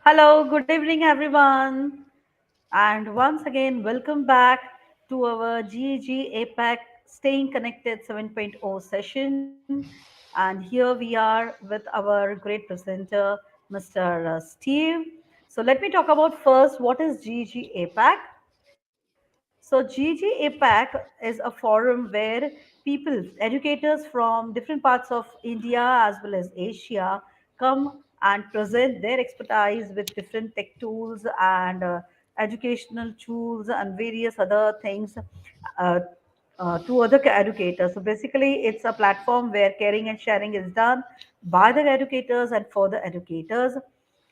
Hello, good evening, everyone. And once again, welcome back to our GEG APAC Staying Connected 7.0 session. And here we are with our great presenter, Mr. Steve. So, let me talk about first what is GEG APAC. So, GEG APAC is a forum where people, educators from different parts of India as well as Asia, come and present their expertise with different tech tools and educational tools and various other things uh, to other educators. So basically, it's a platform where caring and sharing is done by the educators and for the educators.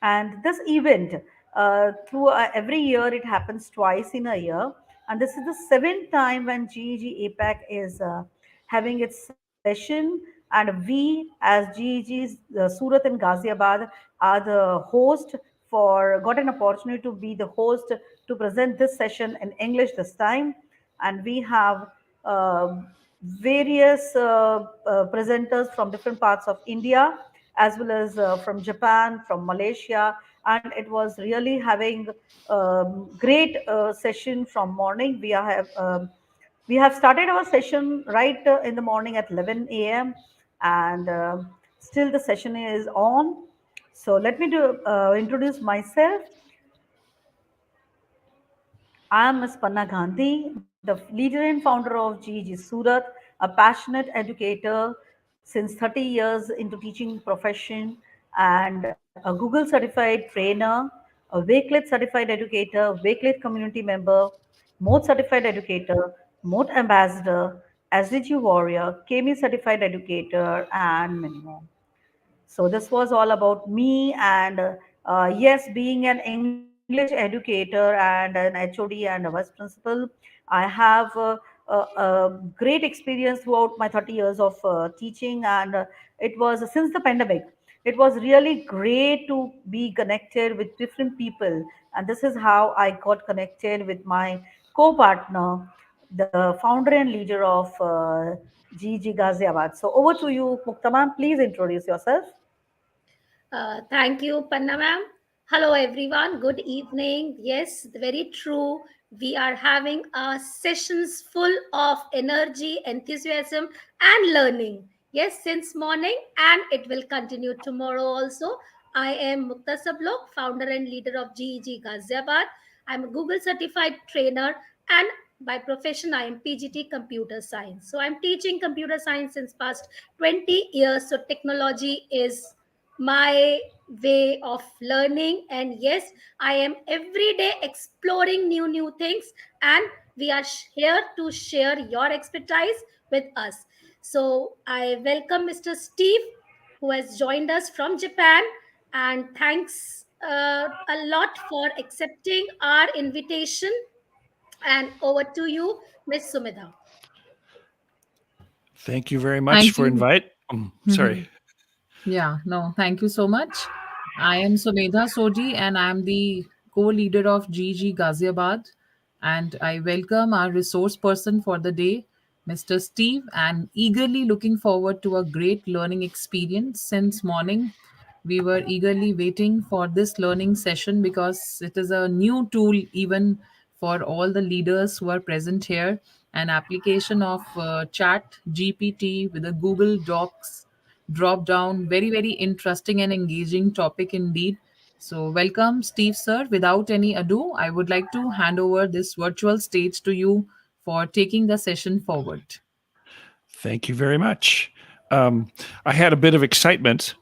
And this event, through every year, it happens twice in a year. And this is the seventh time when GEG APAC is having its session. And we, as GEG's Surat and Ghaziabad, are the host got an opportunity to be the host to present this session in English this time. And we have uh, various presenters from different parts of India, as well as from Japan, from Malaysia, and it was really having great session from morning. We have started our session right in the morning at 11 a.m. and still the session is on. So let me introduce myself. I am Ms. Panna Gandhi, the leader and founder of GEG Surat, a passionate educator since 30 years into teaching profession and a Google certified trainer, a Wakelet certified educator, Wakelet community member, Mode certified educator, Mode ambassador, SDG warrior, KME certified educator, and many more. So this was all about me, and yes, being an English educator and an HOD and a vice principal, I have a great experience throughout my 30 years of teaching, and it was since the pandemic. It was really great to be connected with different people, and this is how I got connected with my co-partner, the founder and leader of GG Ghaziabad. So over to you, Muktaman. Please introduce yourself. Thank you, Panna ma'am. Hello, everyone. Good evening. Yes, very true. We are having sessions full of energy, enthusiasm, and learning. Yes, since morning, and it will continue tomorrow also. I am Mukta Sablok, founder and leader of GEG Ghaziabad. I'm a Google certified trainer, and by profession, I am PGT Computer Science. So I'm teaching computer science since past 20 years. So technology is my way of learning, and yes, I am every day exploring new things, and we are here to share your expertise with us. So I welcome Mr. Steve, who has joined us from Japan, and thanks a lot for accepting our invitation. And over to you, Miss Sumedha. Thank you very much Thank for you. invite. Sorry. Mhm. Yeah, no, thank you so much. I am Sumedha Sodi and I am the co-leader of GG Ghaziabad, and I welcome our resource person for the day, Mr. Steve, and eagerly looking forward to a great learning experience. Since morning we were eagerly waiting for this learning session because it is a new tool even for all the leaders who are present here. An application of chat GPT with a Google Docs drop down. Very, very interesting and engaging topic indeed. So, welcome, Steve, sir. Without any ado, I would like to hand over this virtual stage to you for taking the session forward. Thank you very much. I had a bit of excitement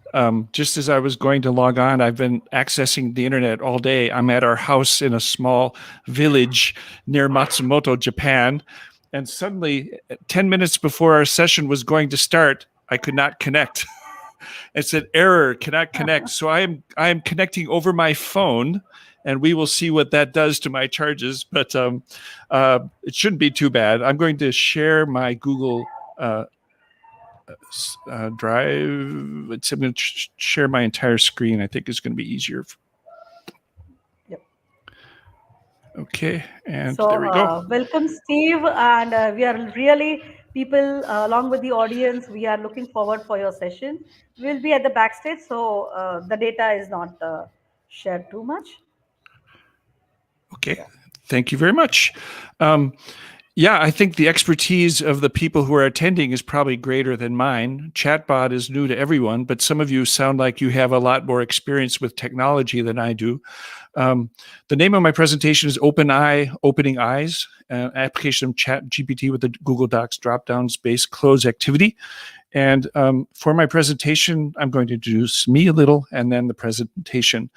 just as I was going to log on. I've been accessing the internet all day. I'm at our house in a small village near Matsumoto, Japan. And suddenly, 10 minutes before our session was going to start, I could not connect. It said error, cannot connect. So I am connecting over my phone, and we will see what that does to my charges. But it shouldn't be too bad. I'm going to share my Google Drive. I'm going to share my entire screen. I think it's going to be easier. Yep. Okay, and So, there we go. welcome, Steve, and we are really people along with the audience. We are looking forward for your session. We'll be at the backstage, so the data is not share too much. Okay. Thank you very much. Um, yeah, I think the expertise of the people who are attending is probably greater than mine. Chatbot is new to everyone, but some of you sound like you have a lot more experience with technology than I do. The name of my presentation is Openai, Opening Eyes, application of ChatGPT with the Google Docs Dropdowns-Based CLOZE activity. And for my presentation, I'm going to introduce me a little and then the presentation.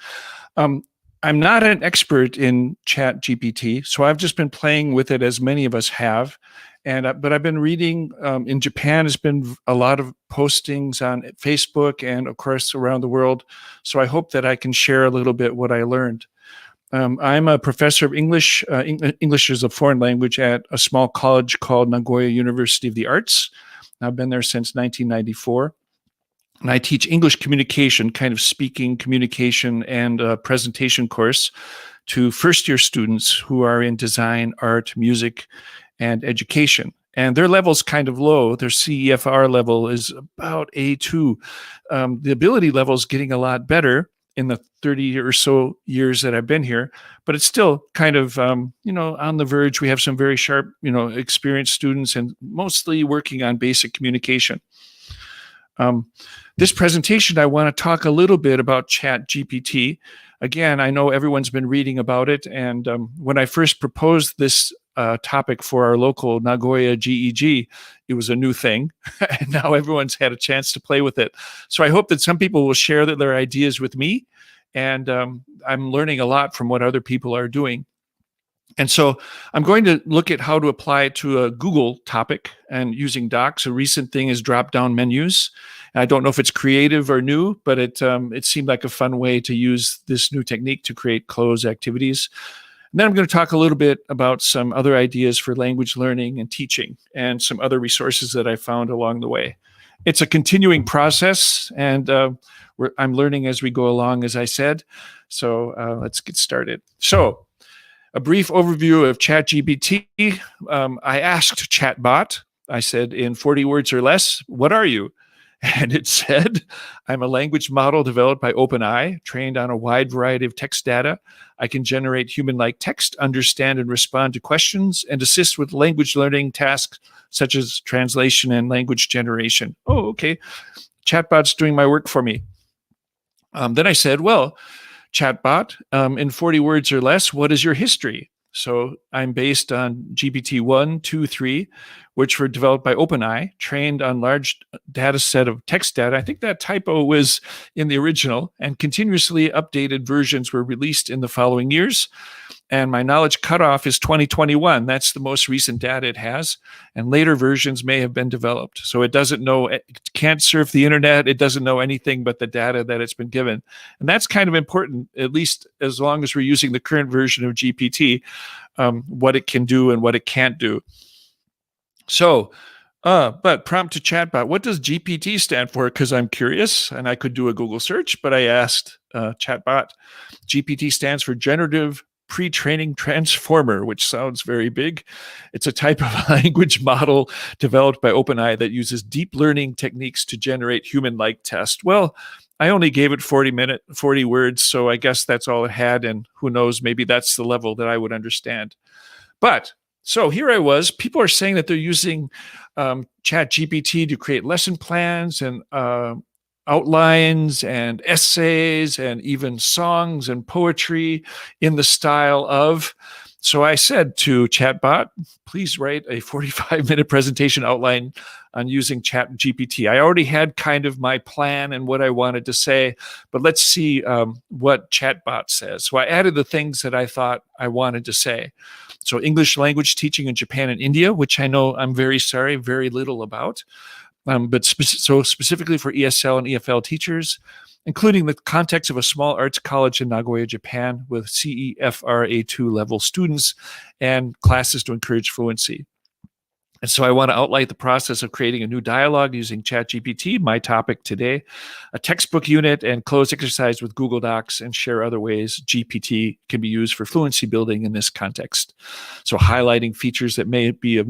I'm not an expert in ChatGPT, so I've just been playing with it as many of us have. But I've been reading in Japan. There's been a lot of postings on Facebook and, of course, around the world. So I hope that I can share a little bit what I learned. I'm a professor of English. English is a foreign language at a small college called Nagoya University of the Arts. I've been there since 1994. And I teach English communication, kind of speaking, communication, and presentation course to first-year students who are in design, art, music, and education. And their level's kind of low. Their CEFR level is about A2. The ability level is getting a lot better in the 30 or so years that I've been here, but it's still kind of, on the verge. We have some very sharp, experienced students and mostly working on basic communication. This presentation, I want to talk a little bit about ChatGPT. Again, I know everyone's been reading about it, and when I first proposed this topic for our local Nagoya GEG, it was a new thing, and now everyone's had a chance to play with it. So I hope that some people will share their ideas with me, and I'm learning a lot from what other people are doing. And so I'm going to look at how to apply it to a Google topic and using Docs. A recent thing is drop-down menus. And I don't know if it's creative or new, but it seemed like a fun way to use this new technique to create closed activities. And then I'm going to talk a little bit about some other ideas for language learning and teaching and some other resources that I found along the way. It's a continuing process, and I'm learning as we go along, as I said. So let's get started. So a brief overview of ChatGPT. I asked Chatbot, I said, in 40 words or less, what are you? And it said, I'm a language model developed by Openai, trained on a wide variety of text data. I can generate human-like text, understand and respond to questions, and assist with language learning tasks such as translation and language generation. Oh, okay. Chatbot's doing my work for me. Then I said, well, Chatbot, in 40 words or less, what is your history? So I'm based on GPT-1, 2, 3, which were developed by Openai, trained on large data set of text data. I think that typo was in the original, and continuously updated versions were released in the following years. And my knowledge cutoff is 2021. That's the most recent data it has. And later versions may have been developed. So it doesn't know, it can't surf the internet. It doesn't know anything but the data that it's been given. And that's kind of important, at least as long as we're using the current version of GPT, what it can do and what it can't do. So, but prompt to chatbot, what does GPT stand for? Because I'm curious, and I could do a Google search, but I asked chatbot. GPT stands for Generative Pre-Training Transformer, which sounds very big. It's a type of language model developed by OpenAI that uses deep learning techniques to generate human-like tests. Well, I only gave it 40 words, so I guess that's all it had, and who knows, maybe that's the level that I would understand. But so here I was. People are saying that they're using ChatGPT to create lesson plans and outlines and essays and even songs and poetry in the style of. So I said to Chatbot, please write a 45-minute presentation outline on using ChatGPT. I already had kind of my plan and what I wanted to say, but let's see what Chatbot says. So I added the things that I thought I wanted to say. So English language teaching in Japan and India, which I know I'm very sorry, very little about. But specifically for ESL and EFL teachers, including the context of a small arts college in Nagoya, Japan, with CEFR A2 level students and classes to encourage fluency. And so I want to outline the process of creating a new dialogue using ChatGPT, my topic today, a textbook unit, and closed exercise with Google Docs, and share other ways GPT can be used for fluency building in this context. So highlighting features that may be of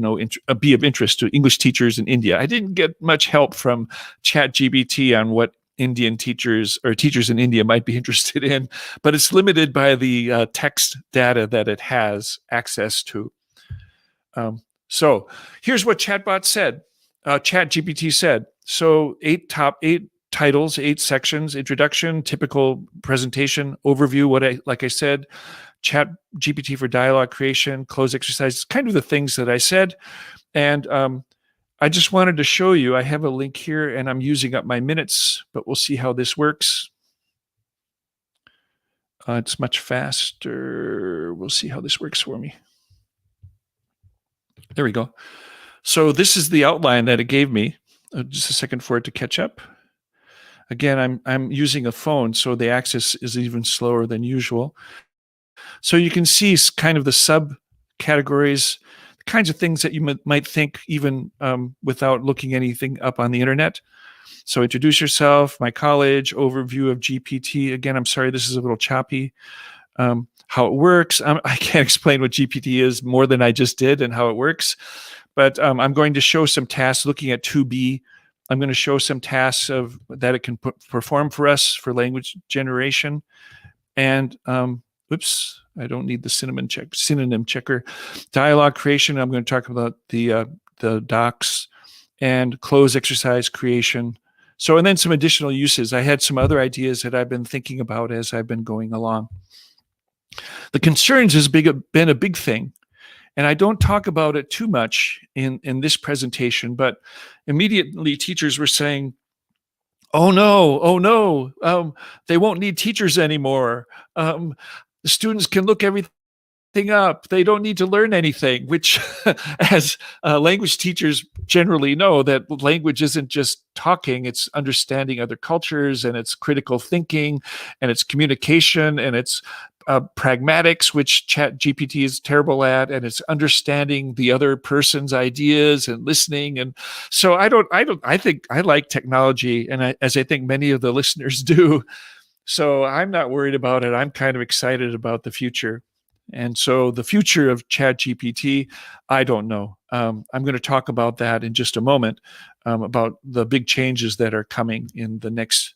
interest to English teachers in India. I didn't get much help from ChatGPT on what Indian teachers or teachers in India might be interested in, but it's limited by the text data that it has access to. So here's what ChatGPT said. So eight titles, 8 sections: introduction, typical presentation, overview, like I said, Chat GPT for dialogue creation, close exercises, kind of the things that I said. And I just wanted to show you, I have a link here and I'm using up my minutes, but we'll see how this works. It's much faster. We'll see how this works for me. There we go. So this is the outline that it gave me. Just a second for it to catch up. Again, I'm using a phone, so the access is even slower than usual. So you can see kind of the subcategories, the kinds of things that you might think even without looking anything up on the internet. So introduce yourself, my college, overview of GPT. Again, I'm sorry, this is a little choppy. How it works. I can't explain what GPT is more than I just did and how it works. But I'm going to show some tasks looking at 2B. I'm going to show some tasks that it can perform for us for language generation. And oops, I don't need the synonym checker. Dialogue creation. I'm going to talk about the docs and close exercise creation. So, and then some additional uses. I had some other ideas that I've been thinking about as I've been going along. The concerns has been a big thing. And I don't talk about it too much in this presentation, but immediately teachers were saying, oh no, they won't need teachers anymore. The students can look everything up. They don't need to learn anything, which as language teachers generally know, that language isn't just talking, it's understanding other cultures, and it's critical thinking, and it's communication, and it's pragmatics, which ChatGPT is terrible at, and it's understanding the other person's ideas and listening. And so I think I like technology, and as I think many of the listeners do. So I'm not worried about it. I'm kind of excited about the future. And so the future of ChatGPT, I don't know. I'm going to talk about that in just a moment, about the big changes that are coming in the next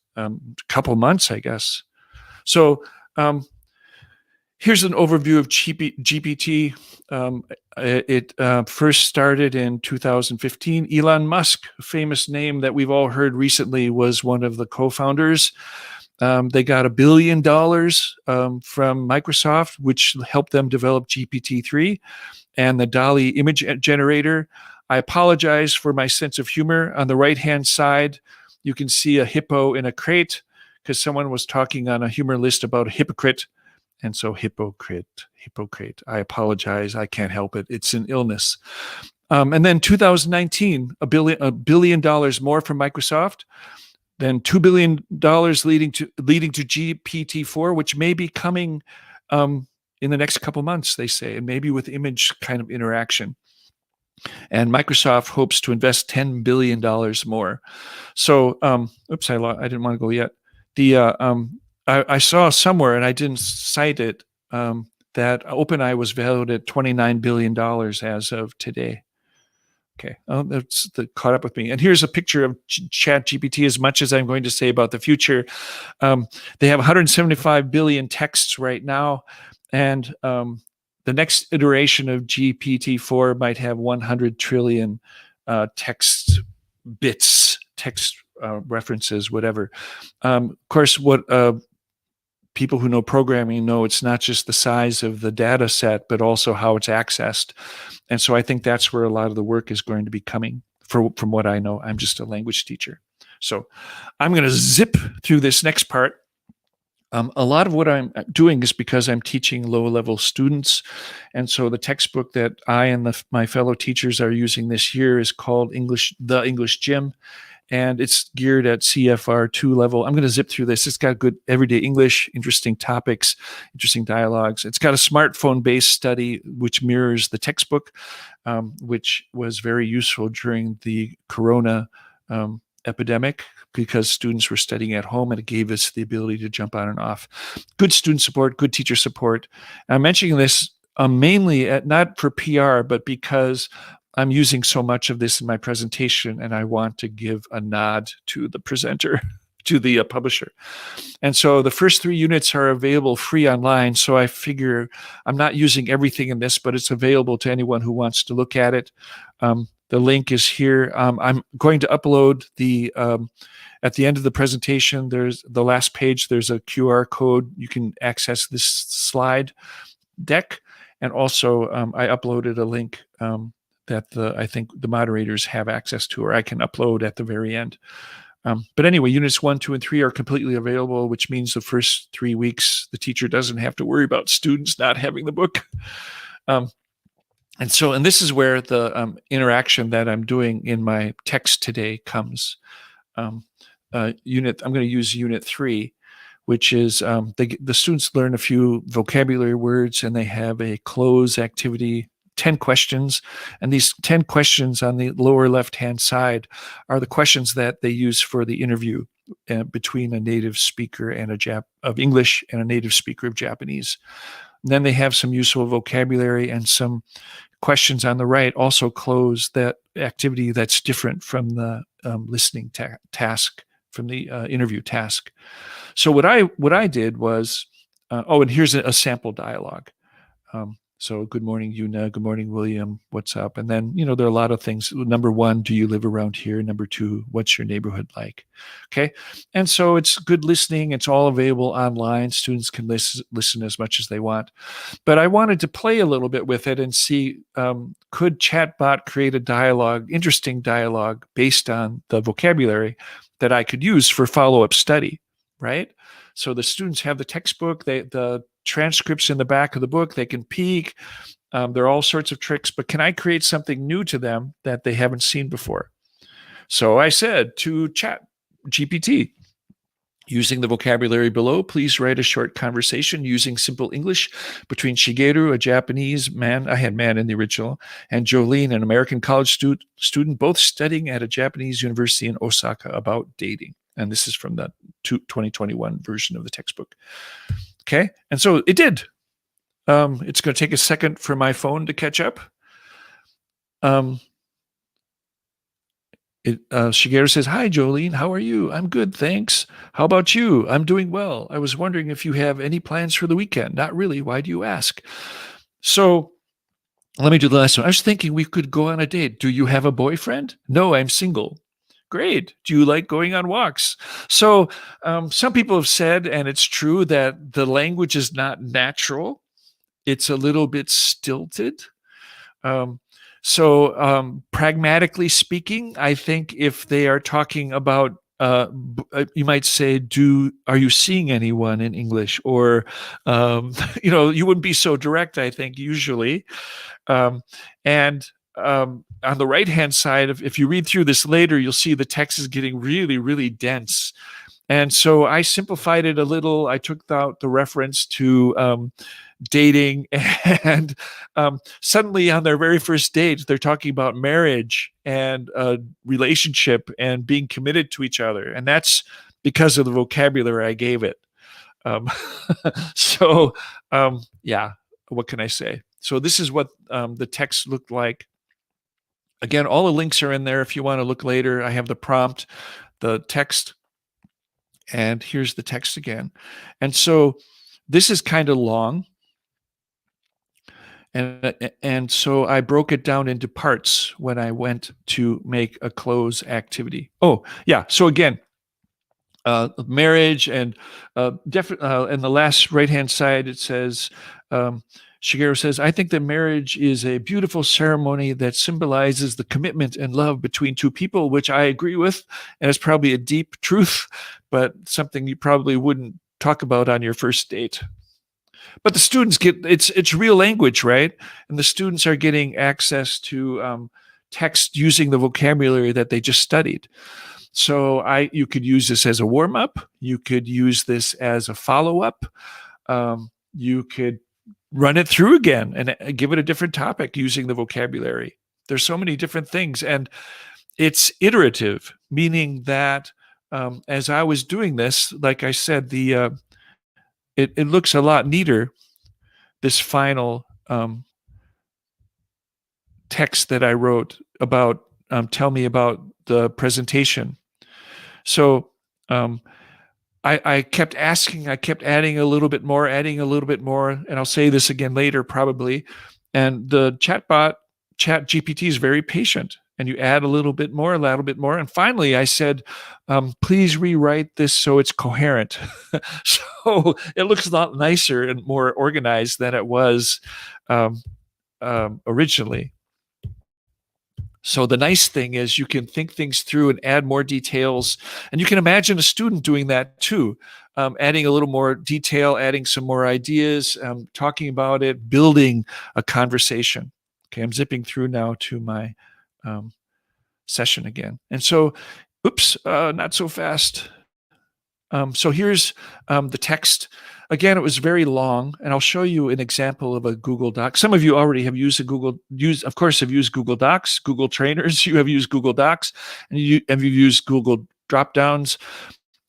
couple months, I guess. So here's an overview of GPT. It first started in 2015. Elon Musk, a famous name that we've all heard recently, was one of the co-founders. They got $1 billion from Microsoft, which helped them develop GPT-3 and the DALL-E image generator. I apologize for my sense of humor. On the right-hand side, you can see a hippo in a crate because someone was talking on a humor list about a hypocrite. And so hypocrite. I apologize. I can't help it. It's an illness. And then 2019, $1 billion more from Microsoft. Then $2 billion leading to GPT-4, which may be coming in the next couple months, they say, and maybe with image kind of interaction. And Microsoft hopes to invest $10 billion more. So, oops, I didn't want to go yet. I saw somewhere, and I didn't cite it, that Openai was valued at $29 billion as of today. Okay, that's caught up with me. And here's a picture of ChatGPT. As much as I'm going to say about the future, they have 175 billion texts right now, and the next iteration of GPT-4 might have 100 trillion text bits, text references, whatever. Of course, what people who know programming know, it's not just the size of the data set, but also how it's accessed. And so I think that's where a lot of the work is going to be coming, from what I know. I'm just a language teacher. So I'm going to zip through this next part. A lot of what I'm doing is because I'm teaching low-level students. And so the textbook that I and my fellow teachers are using this year is called The English Gym. And it's geared at CFR 2 level. I'm going to zip through this. It's got good everyday English, interesting topics, interesting dialogues. It's got a smartphone-based study, which mirrors the textbook, which was very useful during the Corona epidemic, because students were studying at home, and it gave us the ability to jump on and off. Good student support, good teacher support. And I'm mentioning this mainly not for PR, but because I'm using so much of this in my presentation, and I want to give a nod to the presenter. to the publisher. And so the first 3 units are available free online. So I figure I'm not using everything in this, but it's available to anyone who wants to look at it. The link is here. I'm going to upload the at the end of the presentation. There's the last page. There's a QR code. You can access this slide deck, and also I uploaded a link that I think the moderators have access to, or I can upload at the very end. But anyway, units 1, 2, and 3 are completely available, which means the first 3 weeks the teacher doesn't have to worry about students not having the book. And this is where the interaction that I'm doing in my text today comes. I'm going to use unit 3, which is the students learn a few vocabulary words, and they have a CLOZE activity, 10 questions. And these 10 questions on the lower left-hand side are the questions that they use for the interview between a native speaker and of English and a native speaker of Japanese. And then they have some useful vocabulary and some questions on the right, also CLOZE, that activity that's different from the listening task, from the interview task. So what I did was, and here's a sample dialogue. So good morning, Yuna. Good morning, William. What's up? And then, there are a lot of things. Number 1, do you live around here? Number 2, what's your neighborhood like? Okay. And so it's good listening. It's all available online. Students can listen as much as they want. But I wanted to play a little bit with it and see, could chatbot create a interesting dialogue based on the vocabulary that I could use for follow-up study, right? So the students have the textbook, the transcripts in the back of the book, they can peek. There are all sorts of tricks, but can I create something new to them that they haven't seen before? So I said to ChatGPT, using the vocabulary below, please write a short conversation using simple English between Shigeru, a Japanese man, I had man in the original, and Jolene, an American college student, both studying at a Japanese university in Osaka, about dating. And this is from the 2021 version of the textbook. Okay, and so it did. It's going to take a second for my phone to catch up. Shigeru says, "Hi, Jolene. How are you? I'm good, thanks. How about you? I'm doing well. I was wondering if you have any plans for the weekend. Not really. Why do you ask?" So let me do the last one. I was thinking we could go on a date. Do you have a boyfriend? No, I'm single. Great. Do you like going on walks? So some people have said, and it's true, that the language is not natural. It's a little bit stilted. So pragmatically speaking, I think if they are talking about, you might say, are you seeing anyone in English? Or, you wouldn't be so direct, I think, usually. On the right-hand side, if you read through this later, you'll see the text is getting really, really dense. And so I simplified it a little. I took out the reference to dating, and suddenly on their very first date, they're talking about marriage and a relationship and being committed to each other. And that's because of the vocabulary I gave it. Yeah, what can I say? So this is what the text looked like. Again, all the links are in there if you want to look later. I have the prompt, the text, and here's the text again. And so this is kind of long. And so I broke it down into parts when I went to make a CLOZE activity. Oh, yeah. So again, marriage, and in the last right-hand side, it says, Shigeru says, I think that marriage is a beautiful ceremony that symbolizes the commitment and love between two people, which I agree with. And it's probably a deep truth, but something you probably wouldn't talk about on your first date. But the students it's real language, right? And the students are getting access to text using the vocabulary that they just studied. So you could use this as a warm-up. You could use this as a follow-up. You could run it through again and give it a different topic using the vocabulary. There's so many different things. And it's iterative, meaning that as I was doing this, like I said, it looks a lot neater, this final text that I wrote about, tell me about the presentation. So I kept asking, I kept adding a little bit more, and I'll say this again later probably. And the Chat GPT is very patient. And you add a little bit more, and finally I said, please rewrite this so it's coherent. So it looks a lot nicer and more organized than it was originally. So the nice thing is you can think things through and add more details. And you can imagine a student doing that too, adding a little more detail, adding some more ideas, talking about it, building a conversation. Okay, I'm zipping through now to my session again. And so, oops, not so fast. So here's the text. Again, it was very long, and I'll show you an example of a Google Doc. Some of you already have used of course, have used Google Docs, Google Trainers. You have used Google Docs, and you've used Google Dropdowns.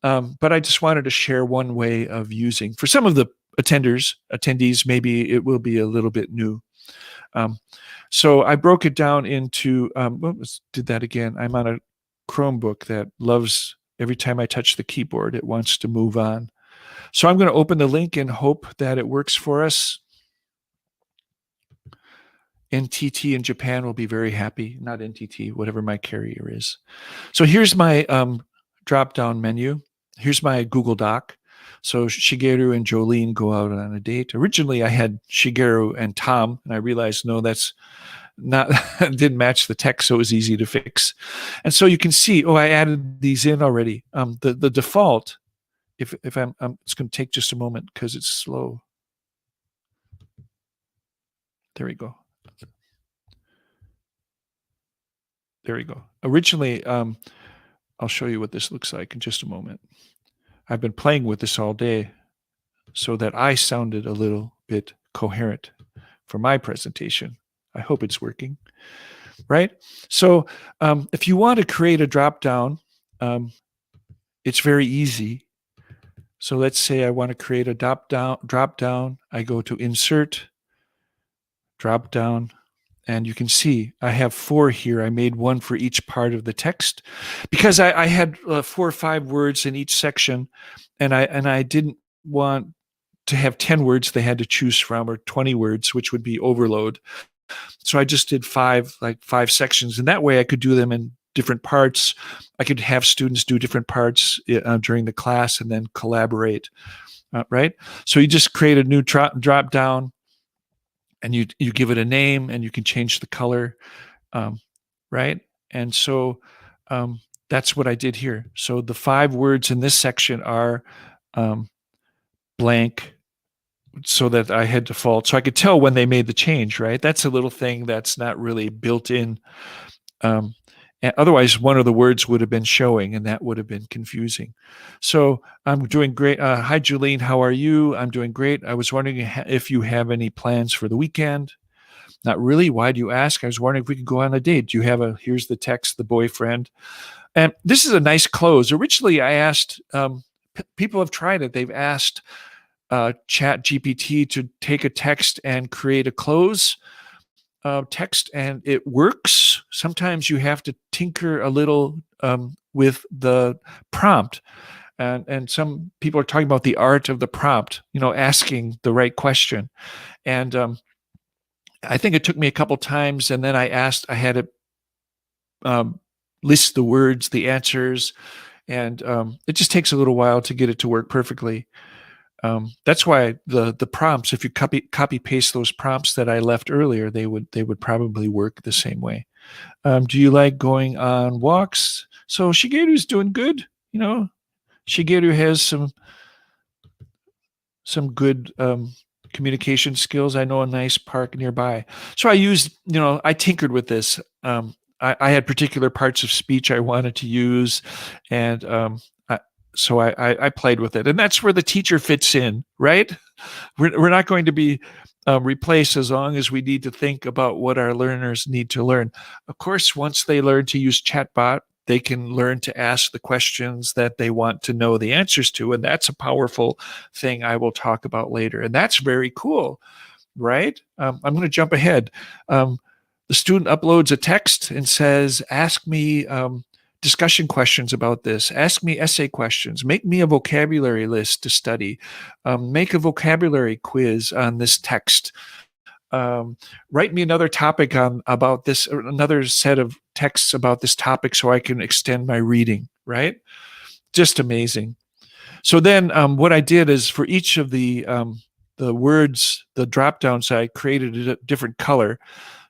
But I just wanted to share one way of using. For some of the attendees, maybe it will be a little bit new. So I broke it down into, did that again. I'm on a Chromebook that loves, every time I touch the keyboard, it wants to move on. So I'm going to open the link and hope that it works for us. NTT in Japan will be very happy. Not NTT, whatever my carrier is. So here's my drop-down menu. Here's my Google Doc. So Shigeru and Jolene go out on a date. Originally, I had Shigeru and Tom, and I realized, no, that's not didn't match the text, so it was easy to fix. And so you can see, I added these in already. The default, if I'm it's going to take just a moment because it's slow. There we go. There we go. Originally, I'll show you what this looks like in just a moment. I've been playing with this all day so that I sounded a little bit coherent for my presentation. I hope it's working, right? So if you want to create a drop-down, it's very easy. So let's say I want to create a drop-down. I go to Insert, Drop-down, and you can see I have 4 here. I made one for each part of the text because I had 4 or 5 words in each section, and I didn't want to have 10 words they had to choose from, or 20 words, which would be overload. So I just did 5 sections, and that way I could do them in different parts. I could have students do different parts during the class and then collaborate, right? So you just create a new drop down, and you give it a name, and you can change the color, right? And so that's what I did here. So the 5 words in this section are blank, so that I had default. So I could tell when they made the change, right? That's a little thing that's not really built in. And otherwise, one of the words would have been showing, and that would have been confusing. So I'm doing great. Hi, Julene. How are you? I'm doing great. I was wondering if you have any plans for the weekend. Not really. Why do you ask? I was wondering if we could go on a date. Do you have here's the text, the boyfriend. And this is a nice close. Originally, I asked, people have tried it. They've asked ChatGPT to take a text and create a close text, and it works. Sometimes you have to tinker a little with the prompt, and some people are talking about the art of the prompt, asking the right question. And I think it took me a couple times, and then I had it list the words, the answers, and it just takes a little while to get it to work perfectly. That's why the prompts, if you copy paste those prompts that I left earlier, they would probably work the same way. Do you like going on walks? So Shigeru's doing good. Shigeru has some good communication skills. I know a nice park nearby. So I tinkered with this. I had particular parts of speech I wanted to use, and so I played with it, and that's where the teacher fits in, right? We're not going to be replaced as long as we need to think about what our learners need to learn. Of course, once they learn to use chatbot, they can learn to ask the questions that they want to know the answers to, and that's a powerful thing I will talk about later, and that's very cool, right? I'm going to jump ahead. The student uploads a text and says, ask me discussion questions about this. Ask me essay questions. Make me a vocabulary list to study. Make a vocabulary quiz on this text. Write me another topic on about this, or another set of texts about this topic, so I can extend my reading. Right? Just amazing. So then, what I did is for each of the words, the drop downs, I created a different color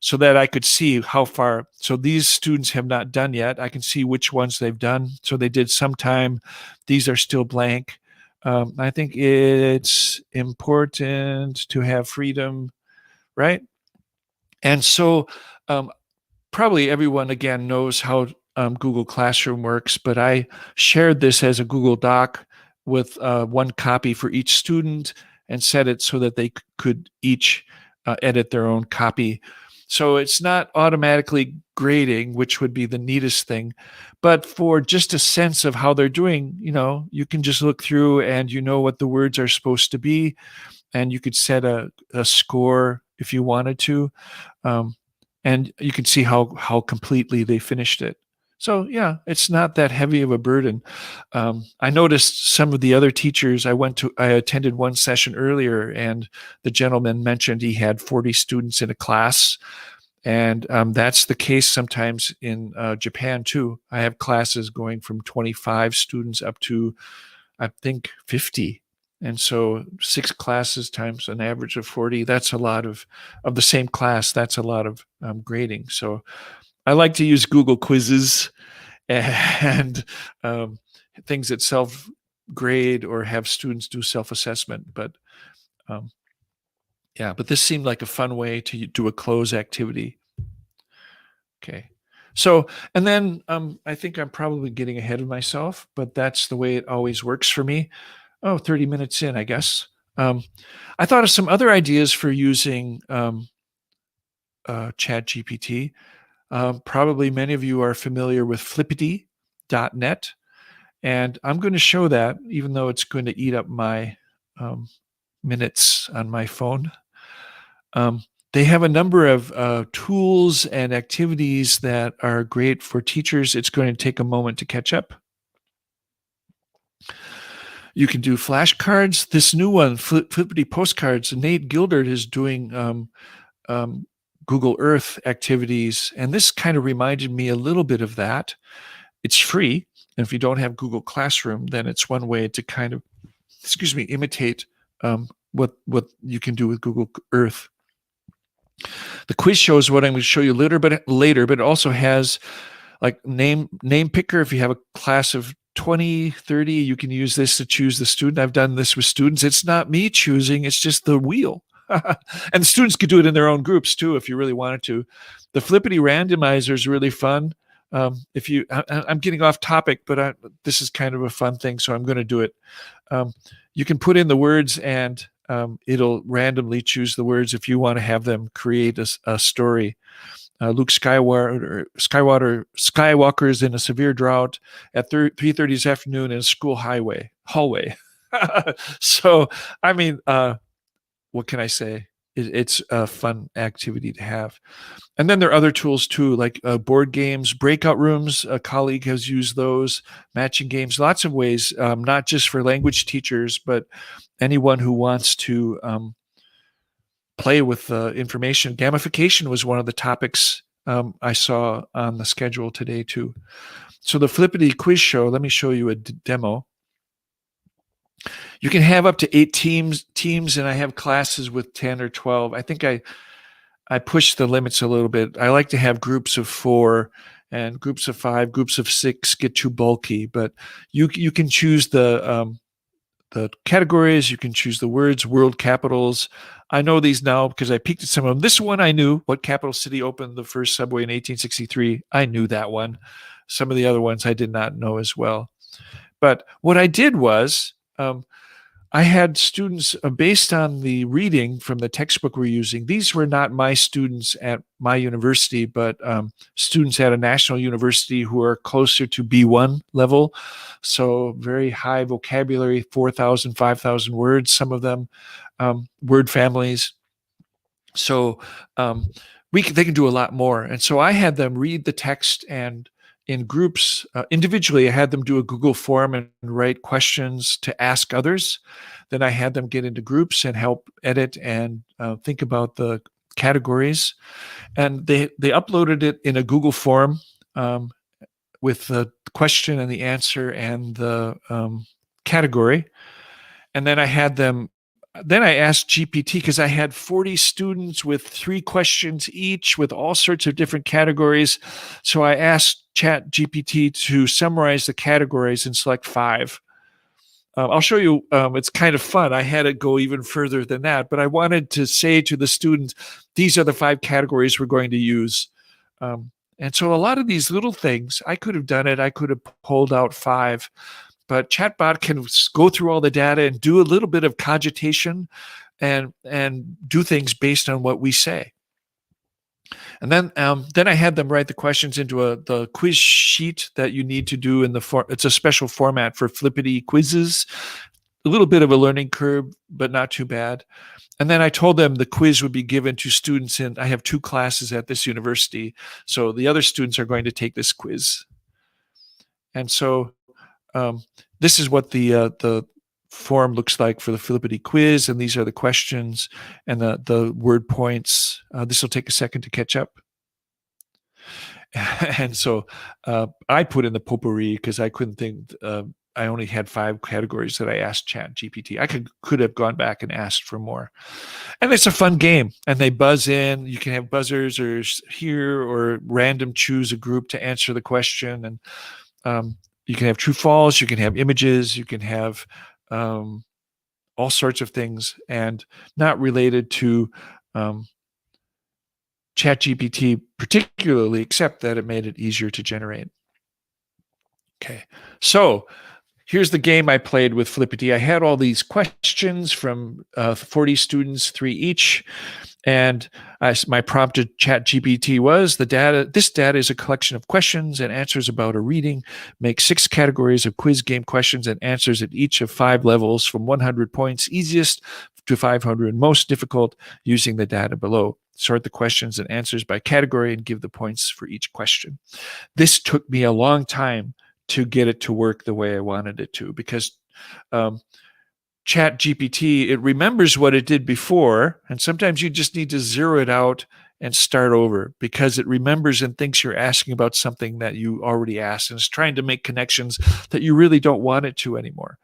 so that I could see how far. So these students have not done yet. I can see which ones they've done. So they did sometime. These are still blank. I think it's important to have freedom, right? And so probably everyone, again, knows how Google Classroom works, but I shared this as a Google Doc with one copy for each student and set it so that they could each edit their own copy. So it's not automatically grading, which would be the neatest thing, but for just a sense of how they're doing, you can just look through and you know what the words are supposed to be, and you could set a score if you wanted to. And you can see how completely they finished it. So yeah, it's not that heavy of a burden. I noticed some of the other teachers. I attended one session earlier, and the gentleman mentioned he had 40 students in a class, and that's the case sometimes in Japan too. I have classes going from 25 students up to, I think, 50. And so 6 classes times an average of 40, that's a lot of the same class. That's a lot of grading. So I like to use Google quizzes and things that self-grade or have students do self-assessment. But but this seemed like a fun way to do a cloze activity. Okay. So, and then I think I'm probably getting ahead of myself, but that's the way it always works for me. 30 minutes in, I guess. I thought of some other ideas for using ChatGPT. Probably many of you are familiar with flippity.net, and I'm going to show that, even though it's going to eat up my minutes on my phone. They have a number of tools and activities that are great for teachers. It's going to take a moment to catch up. You can do flashcards. This new one, Flippity Postcards, Nate Gildert is doing Google Earth activities, and this kind of reminded me a little bit of that. It's free, and if you don't have Google Classroom, then it's one way to kind of, imitate what you can do with Google Earth. The quiz shows what I'm going to show you later, but it also has like name picker. If you have a class of 20, 30, you can use this to choose the student. I've done this with students. It's not me choosing, it's just the wheel. And the students could do it in their own groups too, if you really wanted to. The Flippity randomizer is really fun. I'm getting off topic, but this is kind of a fun thing, so I'm going to do it. You can put in the words, and it'll randomly choose the words if you want to have them create a story. Luke Skywalker is in a severe drought at 3:30 this afternoon in a school hallway. So, I mean, what can I say? It's a fun activity to have. And then there are other tools too, like board games, breakout rooms. A colleague has used those, matching games, lots of ways, not just for language teachers, but anyone who wants to play with information. Gamification was one of the topics I saw on the schedule today too. So the Flippity quiz show, let me show you a demo. You can have up to 8 teams, and I have classes with 10 or 12. I think I push the limits a little bit. I like to have groups of 4, and groups of 5, groups of 6 get too bulky, but you can choose the categories, you can choose the words, world capitals. I know these now because I peeked at some of them. This one I knew. What capital city opened the first subway in 1863? I knew that one. Some of the other ones I did not know as well. But what I did was I had students based on the reading from the textbook we're using. These were not my students at my university, but students at a national university who are closer to B1 level. So very high vocabulary, 4,000, 5,000 words, some of them, word families. So they can do a lot more. And so I had them read the text and in groups. Individually, I had them do a Google form and write questions to ask others. Then I had them get into groups and help edit and think about the categories. And they uploaded it in a Google form with the question and the answer and the category. And then I asked GPT, because I had 40 students with 3 questions each with all sorts of different categories. So I asked ChatGPT to summarize the categories and select 5. I'll show you. It's kind of fun. I had it go even further than that, but I wanted to say to the students, these are the 5 categories we're going to use. And so a lot of these little things, I could have done it. I could have pulled out 5. But chatbot can go through all the data and do a little bit of cogitation and do things based on what we say. And then I had them write the questions into the quiz sheet that you need to do in it's a special format for Flippity quizzes. A little bit of a learning curve, but not too bad. And then I told them the quiz would be given to students I have 2 classes at this university. So the other students are going to take this quiz. And so this is what the form looks like for the Flippity quiz, and these are the questions and the word points. This will take a second to catch up. And so I put in the potpourri because I couldn't think. I only had 5 categories that I asked ChatGPT. I could have gone back and asked for more. And it's a fun game. And they buzz in. You can have buzzers or here or random choose a group to answer the question. And you can have true false. You can have images. You can have all sorts of things, and not related to ChatGPT particularly, except that it made it easier to generate. Okay, so here's the game I played with Flippity. I had all these questions from 40 students, 3 each. And my prompt to ChatGPT was, this data is a collection of questions and answers about a reading. Make 6 categories of quiz game questions and answers at each of 5 levels from 100 points easiest to 500 most difficult using the data below. Sort the questions and answers by category and give the points for each question. This took me a long time to get it to work the way I wanted it to, because ChatGPT, it remembers what it did before, and sometimes you just need to zero it out and start over, because it remembers and thinks you're asking about something that you already asked, and it's trying to make connections that you really don't want it to anymore.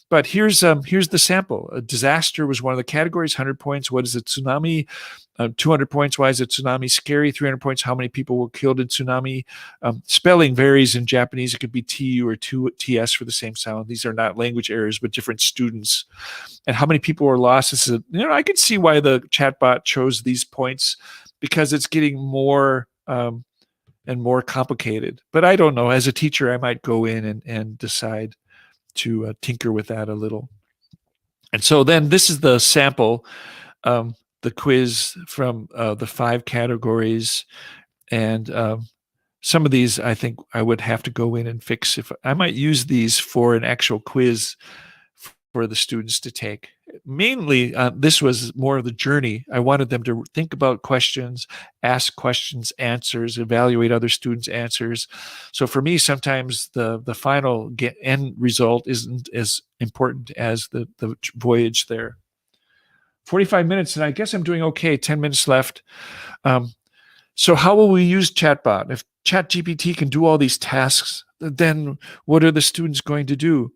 But here's the sample. A disaster was one of the categories. 100 points. What is a tsunami? 200 points. Why is a tsunami scary? 300 points. How many people were killed in tsunami? Spelling varies in Japanese. It could be T or TS for the same sound. These are not language errors, but different students. And how many people were lost? This is I could see why the chatbot chose these points, because it's getting more and more complicated. But I don't know. As a teacher, I might go in and decide to tinker with that a little. And so then this is the sample, the quiz from the 5 categories. And some of these I think I would have to go in and fix. If I might use these for an actual quiz for the students to take. Mainly, this was more of the journey. I wanted them to think about questions, ask questions, answers, evaluate other students' answers. So for me, sometimes the final end result isn't as important as the voyage there. 45 minutes, and I guess I'm doing okay. 10 minutes left. So how will we use chatbot? If ChatGPT can do all these tasks, then what are the students going to do?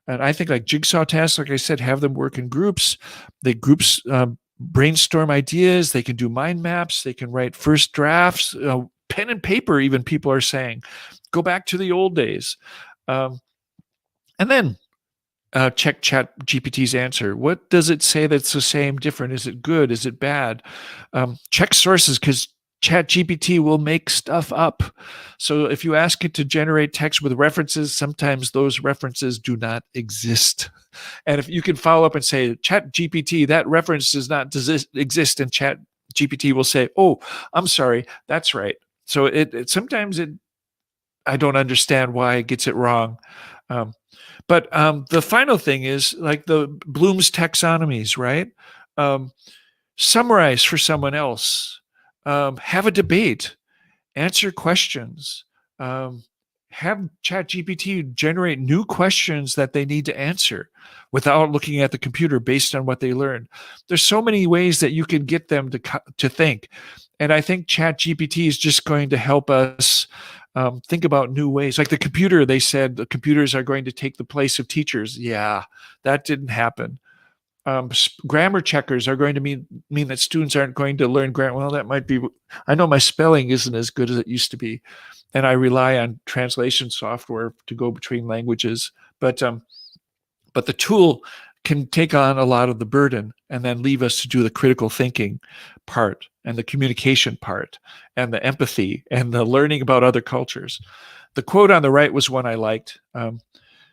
And I think like jigsaw tasks, like I said, have them work in groups. They groups brainstorm ideas. They can do mind maps. They can write first drafts, pen and paper, even people are saying. Go back to the old days. And then check ChatGPT's answer. What does it say that's the same, different? Is it good? Is it bad? Check sources, because ChatGPT will make stuff up. So if you ask it to generate text with references, sometimes those references do not exist. And if you can follow up and say, ChatGPT, that reference does not exist, and ChatGPT will say, oh, I'm sorry, that's right. So it sometimes I don't understand why it gets it wrong. But the final thing is like the Bloom's taxonomies, right? Summarize for someone else. Have a debate, answer questions, have ChatGPT generate new questions that they need to answer without looking at the computer based on what they learned. There's so many ways that you can get them to think. And I think ChatGPT is just going to help us think about new ways. Like the computer, they said the computers are going to take the place of teachers. Yeah, that didn't happen. Grammar checkers are going to mean that students aren't going to learn grammar. Well, that might be, I know my spelling isn't as good as it used to be, and I rely on translation software to go between languages. But the tool can take on a lot of the burden and then leave us to do the critical thinking part and the communication part and the empathy and the learning about other cultures. The quote on the right was one I liked.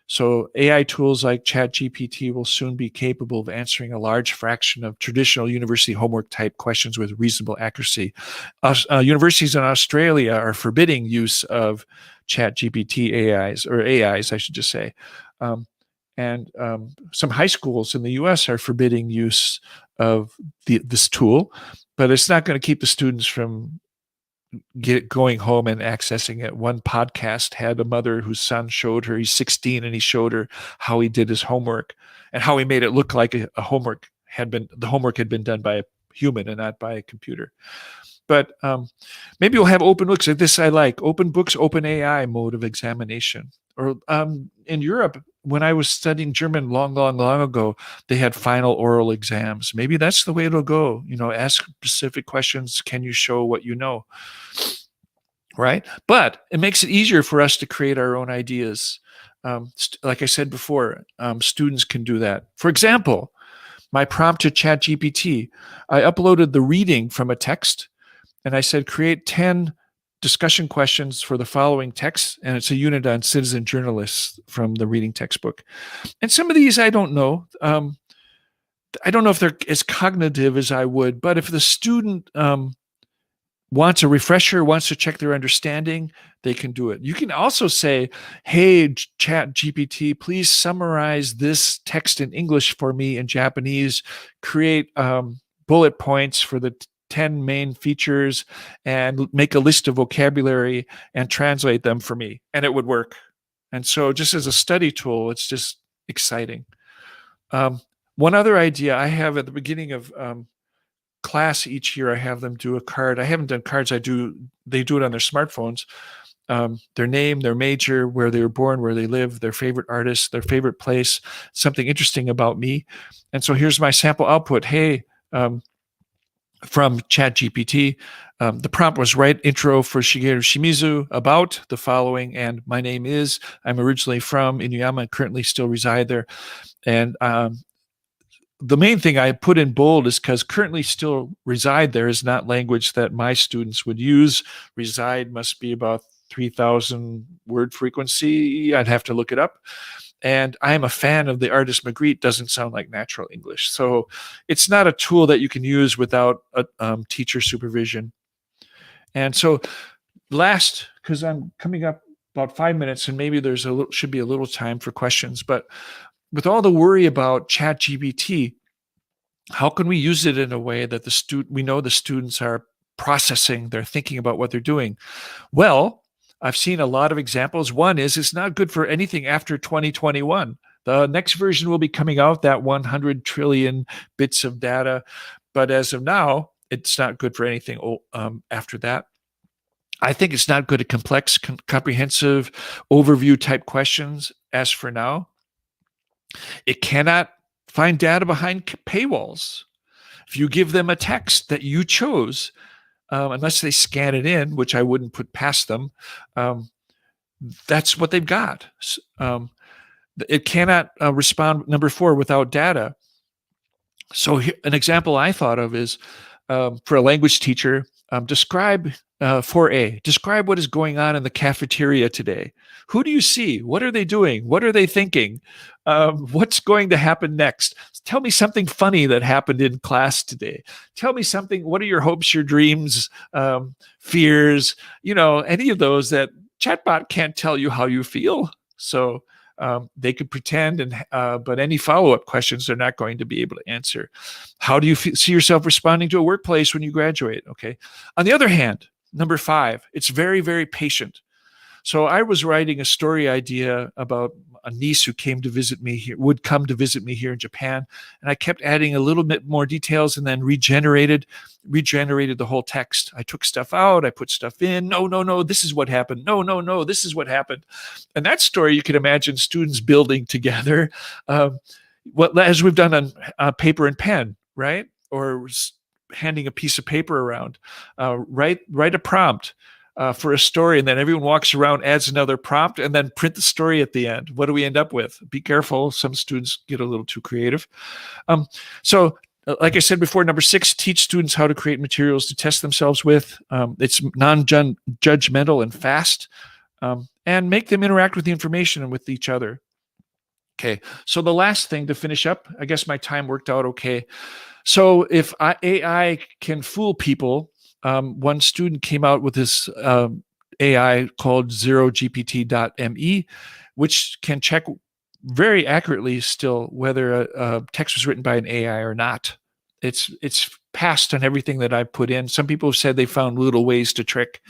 So AI tools like ChatGPT will soon be capable of answering a large fraction of traditional university homework type questions with reasonable accuracy. Universities in Australia are forbidding use of ChatGPT AIs, I should just say. And some high schools in the US are forbidding use of this tool, but it's not going to keep the students from going home and accessing it. One podcast had a mother whose son showed her, he's 16, and he showed her how he did his homework and how he made it look like the homework had been done by a human and not by a computer. But maybe we'll have open books. This I like. Open books, open AI mode of examination. Or in Europe, when I was studying German long ago, they had final oral exams. Maybe that's the way it'll go. Ask specific questions. Can you show what you know? Right? But it makes it easier for us to create our own ideas. Like I said before, students can do that. For example, my prompt to ChatGPT, I uploaded the reading from a text, and I said, create 10 discussion questions for the following text, and it's a unit on citizen journalists from the reading textbook. And some of these I don't know. I don't know if they're as cognitive as I would, but if the student wants a refresher, wants to check their understanding, they can do it. You can also say, hey, ChatGPT, please summarize this text in English for me in Japanese, create bullet points for the 10 main features, and make a list of vocabulary and translate them for me. And it would work. And so just as a study tool, it's just exciting. One other idea I have at the beginning of class each year, I have them do a card. I haven't done cards. They do it on their smartphones. Their name, their major, where they were born, where they live, their favorite artist, their favorite place, something interesting about me. And so here's my sample output. Hey, from ChatGPT, the prompt was write intro for Shigeru Shimizu about the following, and my name is, I'm originally from Inuyama and currently still reside there. And the main thing I put in bold is because currently still reside there is not language that my students would use. Reside must be about 3,000 word frequency. I'd have to look it up. And I'm a fan of the artist Magritte. Doesn't sound like natural English. So it's not a tool that you can use without a teacher supervision. And so last, because I'm coming up about 5 minutes and maybe there's should be a little time for questions, but with all the worry about ChatGPT, how can we use it in a way that we know the students are processing, they're thinking about what they're doing? Well, I've seen a lot of examples. One is it's not good for anything after 2021. The next version will be coming out, that 100 trillion bits of data. But as of now, it's not good for anything after that. I think it's not good at complex, comprehensive overview type questions as for now. It cannot find data behind paywalls. If you give them a text that you chose, unless they scan it in, which I wouldn't put past them, that's what they've got. It cannot respond, number 4, without data. So an example I thought of is for a language teacher, describe 4A, describe what is going on in the cafeteria today. Who do you see? What are they doing? What are they thinking? What's going to happen next? Tell me something funny that happened in class today. Tell me something. What are your hopes, your dreams, fears? Any of those that chatbot can't tell you how you feel. So they could pretend, but any follow-up questions they're not going to be able to answer. How do you see yourself responding to a workplace when you graduate? Okay. On the other hand, number 5, it's very, very patient. So I was writing a story idea about a niece who came to visit me here, would come to visit me here in Japan. And I kept adding a little bit more details and then regenerated the whole text. I took stuff out, I put stuff in. No, no, no, this is what happened. No, no, no, this is what happened. And that story, you can imagine students building together, what as we've done on paper and pen, right? Or handing a piece of paper around. Write a prompt for a story, and then everyone walks around, adds another prompt, and then print the story at the end. What do we end up with? Be careful. Some students get a little too creative. So like I said before, number 6, teach students how to create materials to test themselves with. It's non-judgmental and fast, and make them interact with the information and with each other. Okay, so the last thing to finish up, I guess my time worked out okay. So if AI can fool people, one student came out with this AI called ZeroGPT.me, which can check very accurately still whether a text was written by an AI or not. It's passed on everything that I put in. Some people have said they found little ways to trick,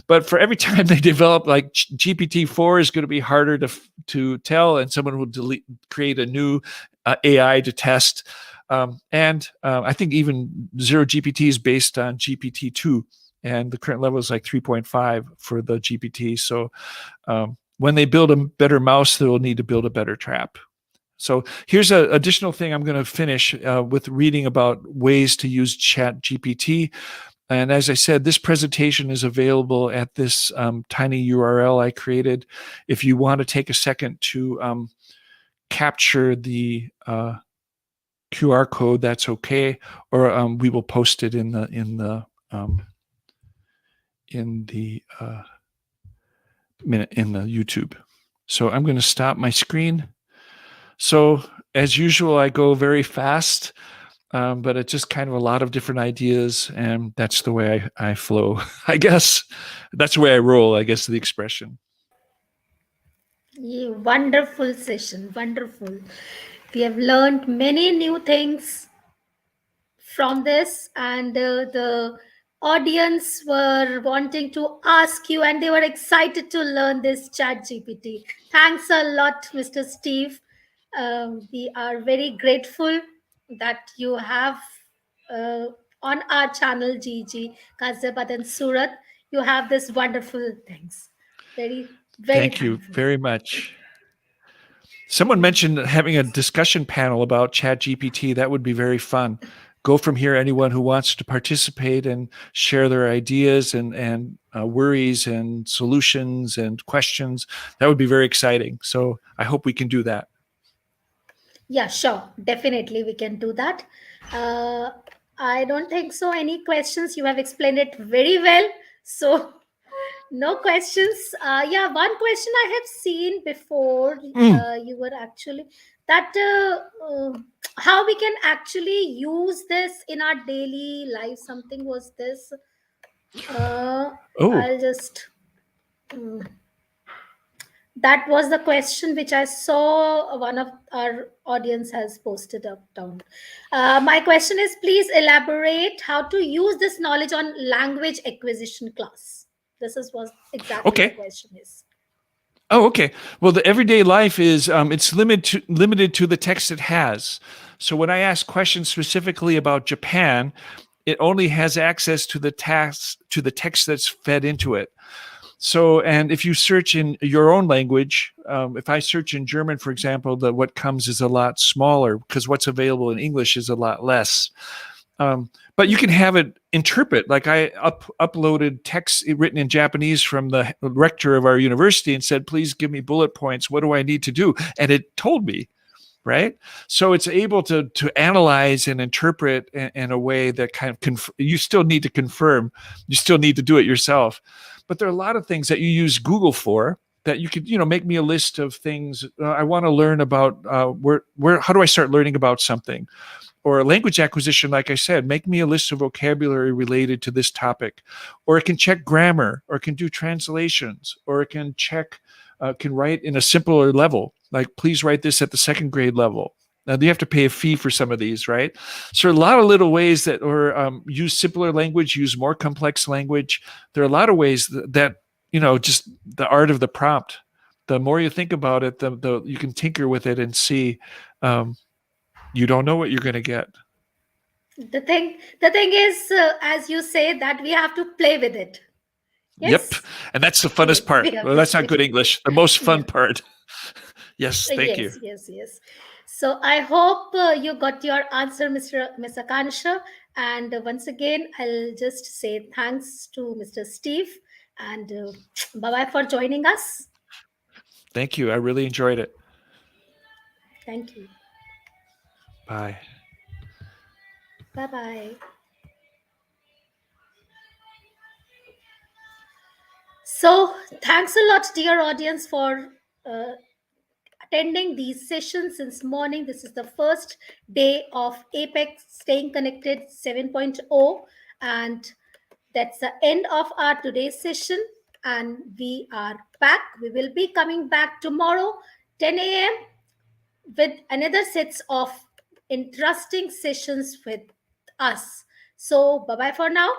but for every time they develop, like GPT-4 is going to be harder to tell, and someone will create a new AI to test. And I think even ZeroGPT is based on GPT-2, and the current level is like 3.5 for the GPT. So when they build a better mouse, they will need to build a better trap. So here's an additional thing I'm going to finish with reading about ways to use ChatGPT. And as I said, this presentation is available at this tiny URL I created. If you want to take a second to capture the QR code, that's okay, or we will post it in the YouTube. So I'm going to stop my screen. So as usual, I go very fast, but it's just kind of a lot of different ideas, and that's the way I flow. I guess that's the way I roll, I guess, the expression. Yeah, wonderful session, wonderful. We have learned many new things from this, and the audience were wanting to ask you, and they were excited to learn this chat gpt. Thanks a lot, Mr. Steve. We are very grateful that you have uh, on our channel GG Ghaziabad and Surat, you have this wonderful things. Very, very Thank you thankful. very much. Someone mentioned having a discussion panel about ChatGPT. That would be very fun. Go from here, anyone who wants to participate and share their ideas and worries and solutions and questions. That would be very exciting. So I hope we can do that. Yeah, sure. Definitely, we can do that. Uh, I don't think so. Any questions? You have explained it very well. So, no questions. Yeah, one question I have seen before. You were actually that how we can actually use this in our daily life. Something was this. Oh, I'll just. mm, that was the question which I saw one of our audience has posted up down. My question is, please elaborate how to use this knowledge on language acquisition class. This is what exactly the okay. question is. Oh, okay. Well, the everyday life is it's limited to the text it has. So when I ask questions specifically about Japan, it only has access to the text that's fed into it. So, and if you search in your own language, if I search in German, for example, what comes is a lot smaller because what's available in English is a lot less. But you can have it interpret. Like I uploaded text written in Japanese from the rector of our university and said, please give me bullet points. What do I need to do? And it told me, right? So it's able to analyze and interpret in a way that kind of, you still need to confirm. You still need to do it yourself. But there are a lot of things that you use Google for that you could, make me a list of things. I want to learn about how do I start learning about something? Or language acquisition, like I said, make me a list of vocabulary related to this topic. Or it can check grammar, or it can do translations, or it can can write in a simpler level. Like, please write this at the second grade level. Now, you have to pay a fee for some of these, right? So a lot of little ways that, or use simpler language, use more complex language. There are a lot of ways that just the art of the prompt. The more you think about it, the you can tinker with it and see. Um, you don't know what you're going to get. The thing is, as you say, that we have to play with it. Yep, Yes, and that's the yes, funnest part. we have Well, to that's not play good with it. English. The most fun Yeah. part. Yes, thank you. Yes. So I hope you got your answer, Mr. Kanisha. And once again, I'll just say thanks to Mr. Steve and bye bye for joining us. Thank you. I really enjoyed it. Thank you. Bye. Bye bye. So thanks a lot, dear audience, for uh, attending these sessions since morning. This is the first day of Apex Staying Connected 7.0, and that's the end of our today's session. And we are back. We will be coming back tomorrow, 10 a.m., with another sets of interesting sessions with us. So, bye bye for now.